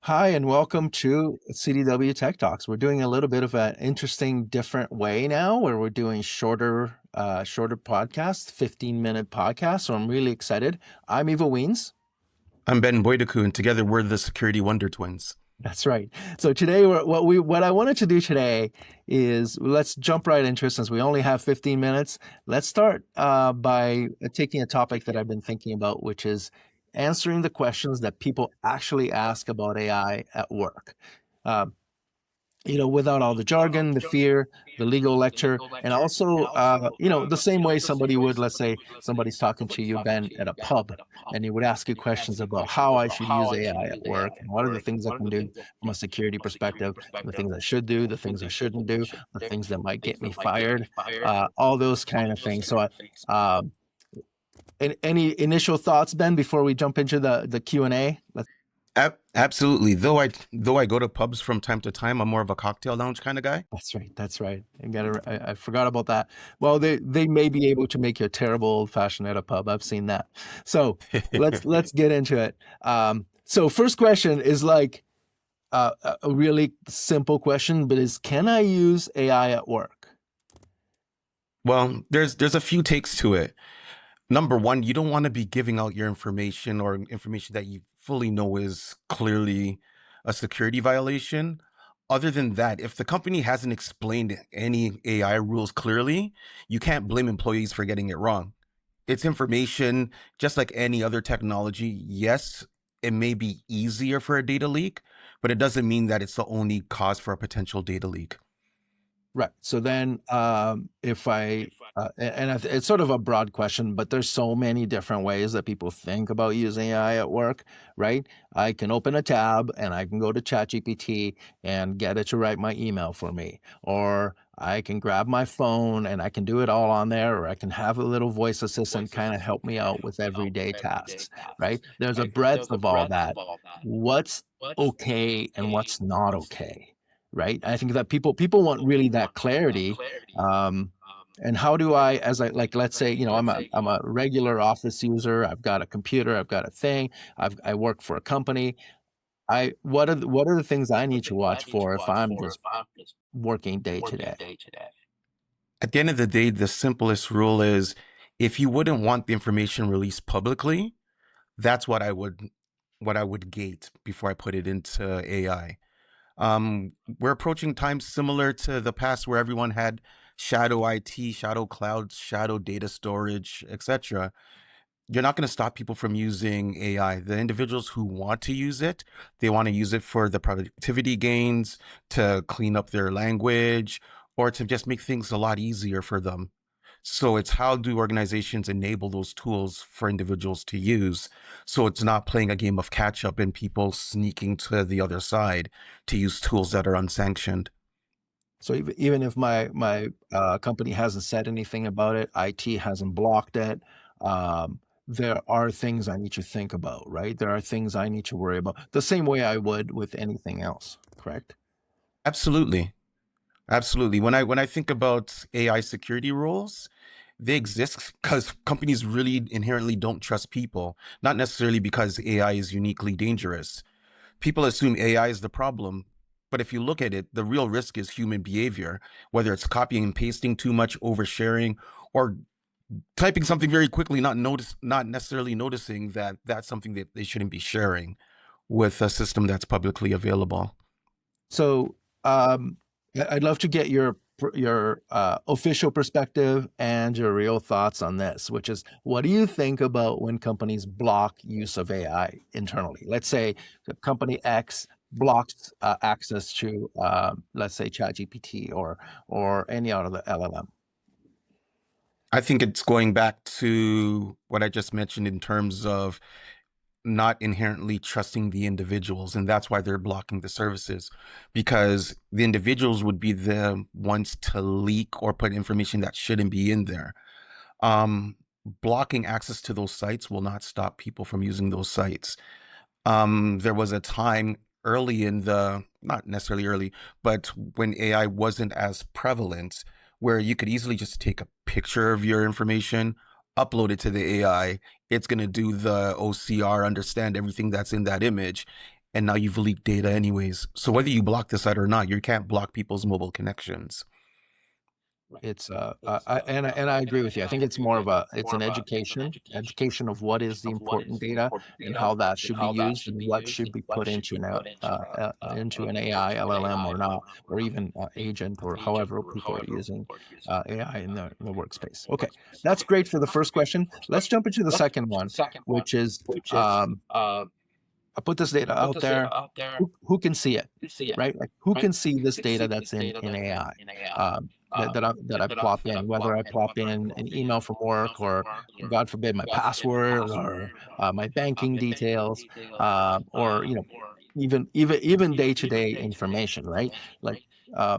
Hi, and welcome to CDW Tech Talks. We're doing a little bit of an interesting, different way now, where we're doing shorter podcasts, 15-minute podcasts. So I'm really excited. I'm Eva Wiens. I'm Ben Boi-Doku, and together we're the Security Wonder Twins. That's right. So today, what I wanted to do today is let's jump right into it since we only have 15 minutes. Let's start by taking a topic that I've been thinking about, which is answering the questions that people actually ask about AI at work. Uh, without all the jargon, the fear, the legal lecture, and also, the same way somebody would, let's say, somebody's talking to you, Ben, at a pub, and he would ask you questions about how I should use AI at work and what are the things I can do from a security perspective, the things I should do, the things I shouldn't do, the things that might get me fired, all those kind of things. So, any initial thoughts, Ben, before we jump into the Q&A? Absolutely. Though I go to pubs from time to time, I'm more of a cocktail lounge kind of guy. That's right. That's right. I forgot about that. Well, they may be able to make you a terrible old fashioned at a pub. I've seen that. So let's get into it. So first question is like a really simple question, but is can I use AI at work? Well, there's a few takes to it. Number one, you don't want to be giving out your information or information that you fully know is clearly a security violation. Other than that, if the company hasn't explained any AI rules clearly, you can't blame employees for getting it wrong. It's information just like any other technology. Yes, it may be easier for a data leak, but it doesn't mean that it's the only cause for a potential data leak. Right. So then, if I, it's sort of a broad question, but there's so many different ways that people think about using AI at work, right? I can open a tab and I can go to ChatGPT and get it to write my email for me, or I can grab my phone and I can do it all on there, or I can have a little voice assistant kind of help me out with everyday tasks, right? There's a breadth of all that. What's okay and what's not okay? Right? I think that people want really that clarity. Um, and how do I, as I like, let's say, I'm a regular office user. I've got a computer. I've got a thing. I work for a company. What are the things I need to watch for if I'm just working day to day? At the end of the day, the simplest rule is if you wouldn't want the information released publicly, that's what I would gate before I put it into AI. We're approaching times similar to the past where everyone had shadow IT, shadow clouds, shadow data storage, etc. You're not going to stop people from using AI. The individuals who want to use it, they want to use it for the productivity gains, to clean up their language, or to just make things a lot easier for them. So it's how do organizations enable those tools for individuals to use so it's not playing a game of catch up and people sneaking to the other side to use tools that are unsanctioned. So even if my company hasn't said anything about it, IT hasn't blocked it. There are things I need to think about, right? There are things I need to worry about, the same way I would with anything else, correct? Absolutely. Absolutely. When I think about AI security rules, they exist because companies really inherently don't trust people, not necessarily because AI is uniquely dangerous. People assume AI is the problem, but if you look at it, the real risk is human behavior, whether it's copying and pasting too much, oversharing, or typing something very quickly, not necessarily noticing that that's something that they shouldn't be sharing with a system that's publicly available. So I'd love to get your official perspective and your real thoughts on this, which is what do you think about when companies block use of AI internally? Let's say the company X blocks access to, let's say, ChatGPT or any out of the LLM. I think it's going back to what I just mentioned in terms of not inherently trusting the individuals, and that's why they're blocking the services, because the individuals would be the ones to leak or put information that shouldn't be in there. um Blocking access to those sites will not stop people from using those sites. There was a time early in the, not necessarily early, but when AI wasn't as prevalent, where you could easily just take a picture of your information, upload it to the AI. It's going to do the OCR, understand everything that's in that image, and now you've leaked data anyways. So whether you block the site or not, you can't block people's mobile connections. It's and I agree with you. I think it's more of it's an education of what is the important data and how that should be used and what should be put into into an AI, LLM or not, or even agent or however people are using AI in the workspace. Okay, that's great for the first question. Let's jump into the second one, which is I put this data out there. Who can see it, right? Like who can see this data that's in AI that I plop in, whether I plop in an email from work or God forbid my password or my banking details or even day-to-day information, right? Like uh,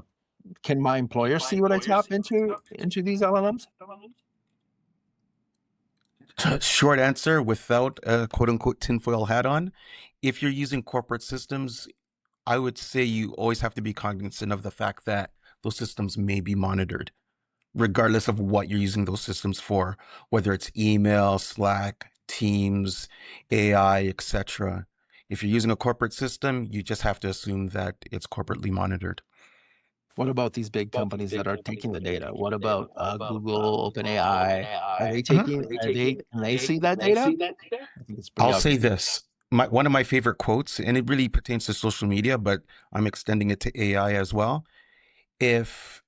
can my employer see what I tap into these LLMs? Short answer, without a quote unquote tinfoil hat on, if you're using corporate systems, I would say you always have to be cognizant of the fact that those systems may be monitored, regardless of what you're using those systems for, whether it's email, Slack, Teams, AI, etc. If you're using a corporate system, you just have to assume that it's corporately monitored. What about these big companies that are taking the data? What about Google, OpenAI? Are they Mhm. taking? Can they see that data? I think it's pretty I'll say obvious. this. One of my favorite quotes, and it really pertains to social media, but I'm extending it to AI as well. If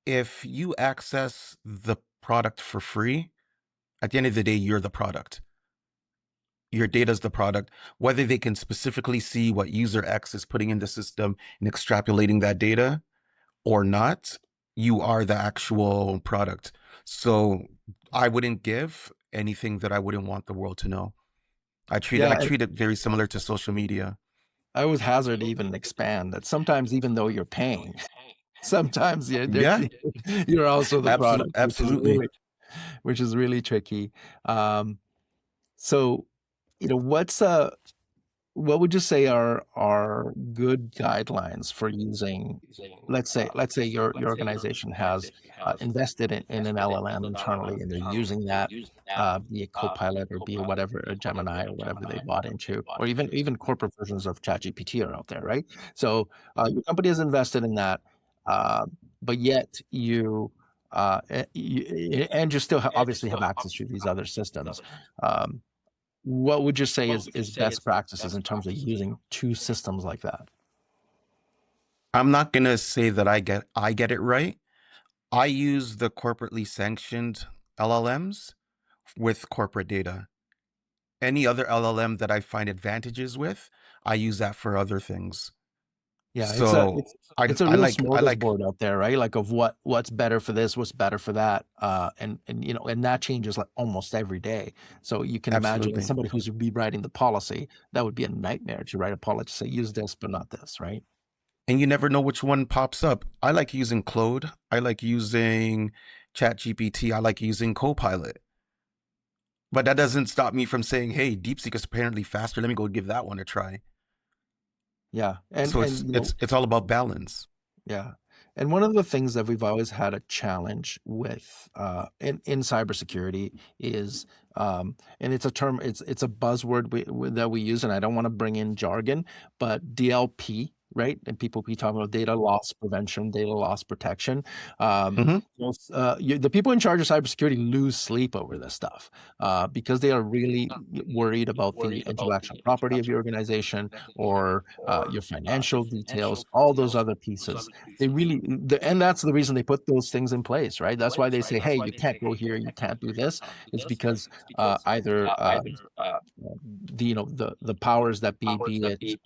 if you access the product for free, at the end of the day, you're the product. Your data is the product. Whether they can specifically see what user X is putting in the system and extrapolating that data or not, you are the actual product. So I wouldn't give anything that I wouldn't want the world to know. I Yeah, and treat it very similar to social media. I would hazard to even expand that sometimes, even though you're paying, sometimes Yeah, you're also the product, absolutely. which is really tricky. Um, so, what would you say are good guidelines for using, let's say your organization has invested in an LLM internally and they're using that, be it Copilot or be it whatever, a Gemini or whatever they bought into, or even corporate versions of ChatGPT are out there, right? So your company has invested in that, uh, but yet and you still obviously have access to these other systems. Um, what would you say is best practices in terms of using two systems like that? I'm not gonna say that I get it right. I use the corporately sanctioned LLMs with corporate data. Any other LLM that I find advantages with, I use that for other things. Yeah, it's a So it's I it's a I real like I like smorgasbord out there, right? Like of what's better for this, what's better for that, and that changes like almost every day. So you can imagine as absolutely. somebody who's be writing the policy, that would be a nightmare to write a policy say use this but not this, right? And you never know which one pops up. I like using Claude. I like using ChatGPT. I like using Copilot. But that doesn't stop me from saying, "Hey, DeepSeek is apparently faster. Let me go give that one a try." Yeah, and So and it's all about balance. yeah. And one of the things that we've always had a challenge with in cybersecurity is, and it's a term, it's a buzzword that we use, and I don't want to bring in jargon, but DLP, right? And people be talking about data loss prevention, data loss protection. Um, Hmm. the people in charge of cybersecurity lose sleep over this stuff because they are really worried about the intellectual property of your organization or your financial details, all those other pieces. They really, and that's the reason they put those things in place, right? That's why they say, hey, you can't go here, you can't do this. It's because either the powers that be it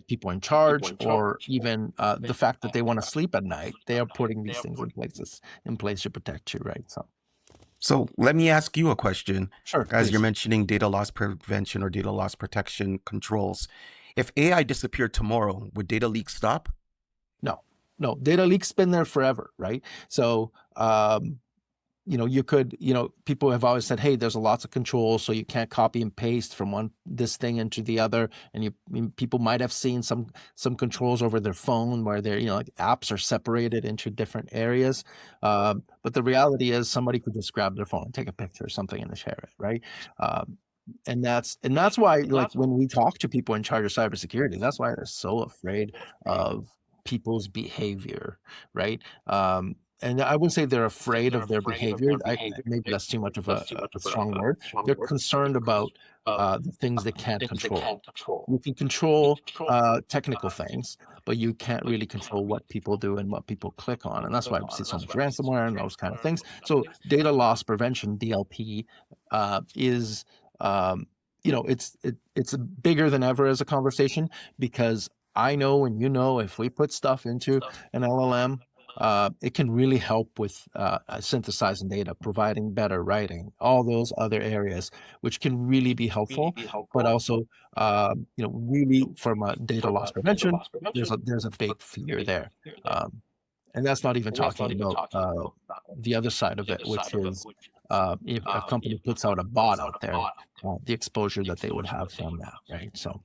people in charge, or even the fact that they want to sleep at night, they are putting these things in place to protect you, right? So, So let me ask you a question. sure, As you're please. mentioning data loss prevention or data loss protection controls, if AI disappeared tomorrow, would data leaks stop? No, no, data leaks been there forever, right? So, you could, people have always said, hey, there's lots of controls, so you can't copy and paste from this thing into the other. And people might have seen some controls over their phone where they're, like apps are separated into different areas. But the reality is somebody could just grab their phone and take a picture or something and share it, right? And that's why, like, when we talk to people in charge of cybersecurity, that's why they're so afraid of people's behavior, right? And I wouldn't say they're afraid of their behavior. Maybe that's too much of a strong word. They're concerned about the things they can't control. You can control technical things, but you can't really control what people do and what people click on. And that's why we see so much ransomware and those kind of things. So data loss prevention, DLP, is it's bigger than ever as a conversation, because I know and if we put stuff into an LLM, it can really help with synthesizing data, providing better writing, all those other areas, which can really be helpful. But also, really from a data loss prevention, there's a big fear there, um, and that's not even talking about the other side of it, which is if a company puts out a bot out there, the exposure that they would have from that, right? So,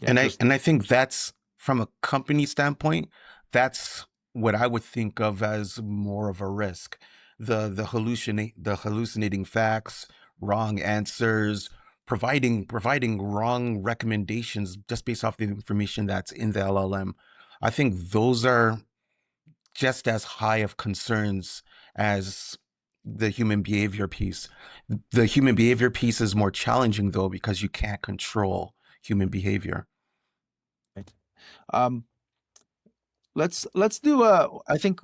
yeah, just And I think that's from a company standpoint, that's what I would think of as more of a risk. The hallucinating facts, wrong answers, providing wrong recommendations just based off the information that's in the LLM. I think those are just as high of concerns as the human behavior piece. The human behavior piece is more challenging though because you can't control human behavior. right. Um, let's do I think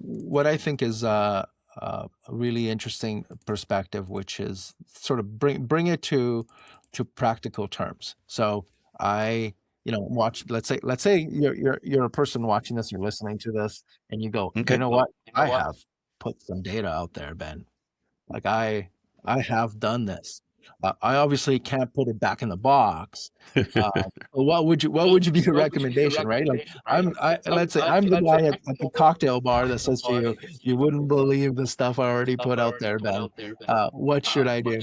is a really interesting perspective, which is sort of bring it to practical terms. So I, watch. Let's say you're a person watching this, you're listening to this, and you go, you Okay. know what? I have put some data out there, Ben. Like I have done this. I obviously can't put it back in the box. But what would be your recommendation, right? Like let's say I'm the guy at the cocktail bar that says to you, you wouldn't believe the stuff I already put out there, Ben. What should I do?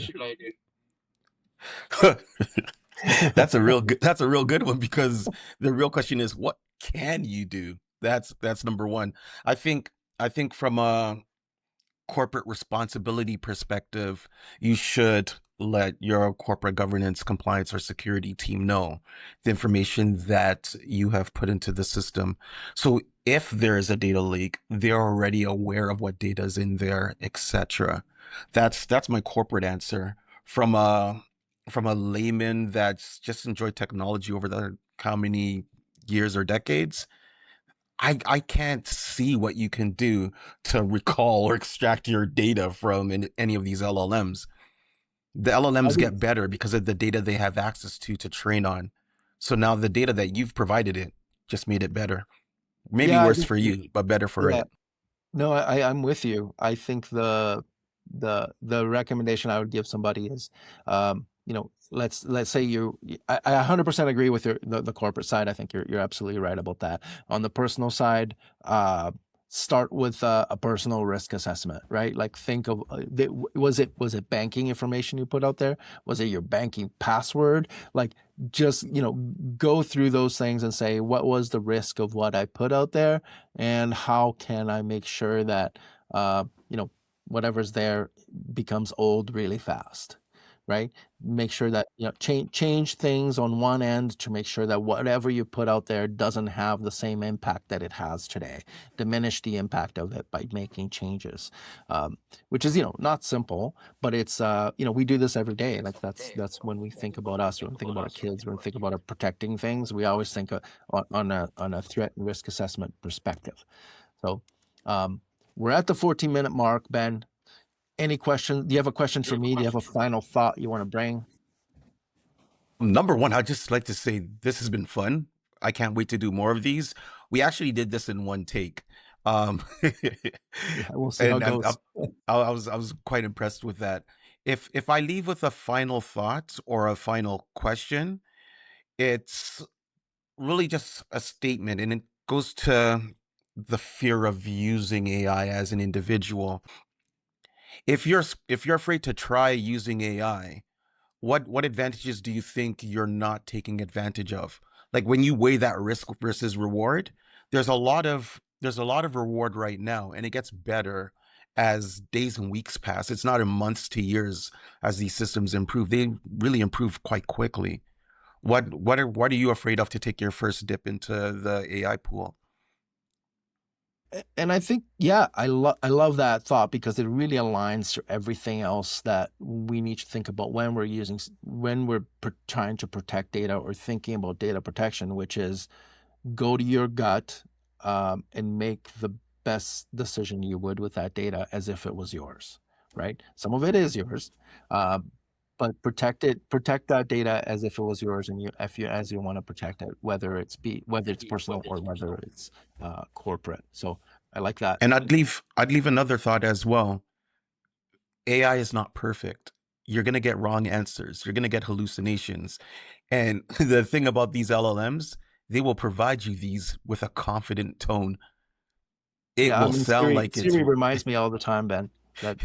That's a real good one because the real question is what can you do? That's number one. I think I think from a corporate responsibility perspective, you should let your corporate governance, compliance, or security team know the information that you have put into the system. So if there is a data leak, they're already aware of what data is in there, etc. That's my corporate answer. From a layman that's just enjoyed technology over the how many years or decades, I can't see what you can do to recall or extract your data from any of these LLMs. The I LLMs think, get better because of the data they have access to train on. So now the data that you've provided it just made it better. Maybe yeah, I worse think, for you, but better for yeah. it. No, I'm with you. I think the recommendation I would give somebody is, let's say I 100% agree with the corporate side. I think you're absolutely right about that. On the personal side, start with a personal risk assessment, right? Like think of was it banking information you put out there? Was it your banking password? Like just go through those things and say, what was the risk of what I put out there, and how can I make sure that uh, you know whatever's there becomes old really fast, right? Make sure that change things on one end to make sure that whatever you put out there doesn't have the same impact that it has today. Diminish the impact of it by making changes, which is not simple, but it's we do this every day. Like that's when we think about us, when we think about our kids, when we think about our protecting things, we always think on a threat and risk assessment perspective. So um, we're at the 14-minute mark, Ben. Any questions? Do you have a question for me? Do you have a final thought you want to bring? Number one, I'd just like to say this has been fun. I can't wait to do more of these. We actually did this in one take. Um, Yeah, we'll see how it and goes. I was quite impressed with that. If I leave with a final thought or a final question, it's really just a statement, and it goes to the fear of using AI as an individual. If you're afraid to try using AI, what advantages do you think you're not taking advantage of? Like when you weigh that risk versus reward, there's a lot of reward right now, and it gets better as days and weeks pass. It's not in months to years as these systems improve. They really improve quite quickly. What are you afraid of to take your first dip into the AI pool? And I think, yeah, I love that thought because it really aligns to everything else that we need to think about when we're trying to protect data or thinking about data protection, which is go to your gut, and make the best decision you would with that data as if it was yours, right? Some of it is yours, uh, but protect that data as if it was yours, and as you want to protect it, whether it's personal or whether it's corporate. So I like that. And I'd leave another thought as well. AI is not perfect. You're going to get wrong answers. You're going to get hallucinations. And the thing about these LLMs, they will provide you these with a confident tone. It Yeah, I will mean, sound like it's Siri reminds me all the time, Ben, that,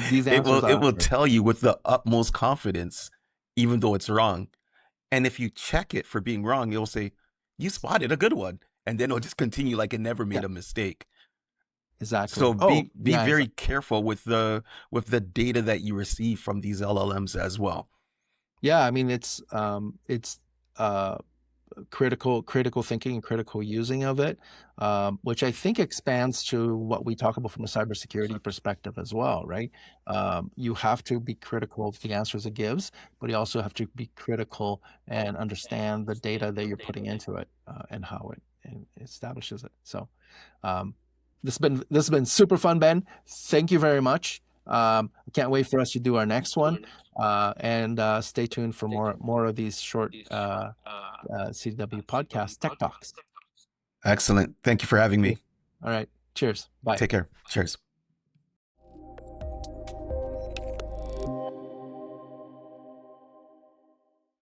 these answers it are will accurate. tell you with the utmost confidence, even though it's wrong. And if you check it for being wrong, it'll say, "You spotted a good one." And then it'll just continue like it never Yeah, made a mistake. exactly. So Oh, be yeah, very exactly. careful with the data that you receive from these LLMs as well. Yeah, I mean, it's uh critical thinking and critical using of it, which I think expands to what we talk about from a cybersecurity perspective as well, right? You have to be critical of the answers it gives, but you also have to be critical and understand the data that you're putting into it, and how it and establishes it. So, um, this has been super fun, Ben. Thank you very much. I can't wait for us to do our next one, and stay tuned for more of these short CDW podcast Tech Talks. Excellent. Thank you for having Cool. me. All right. Cheers. Bye. Take care. Cheers.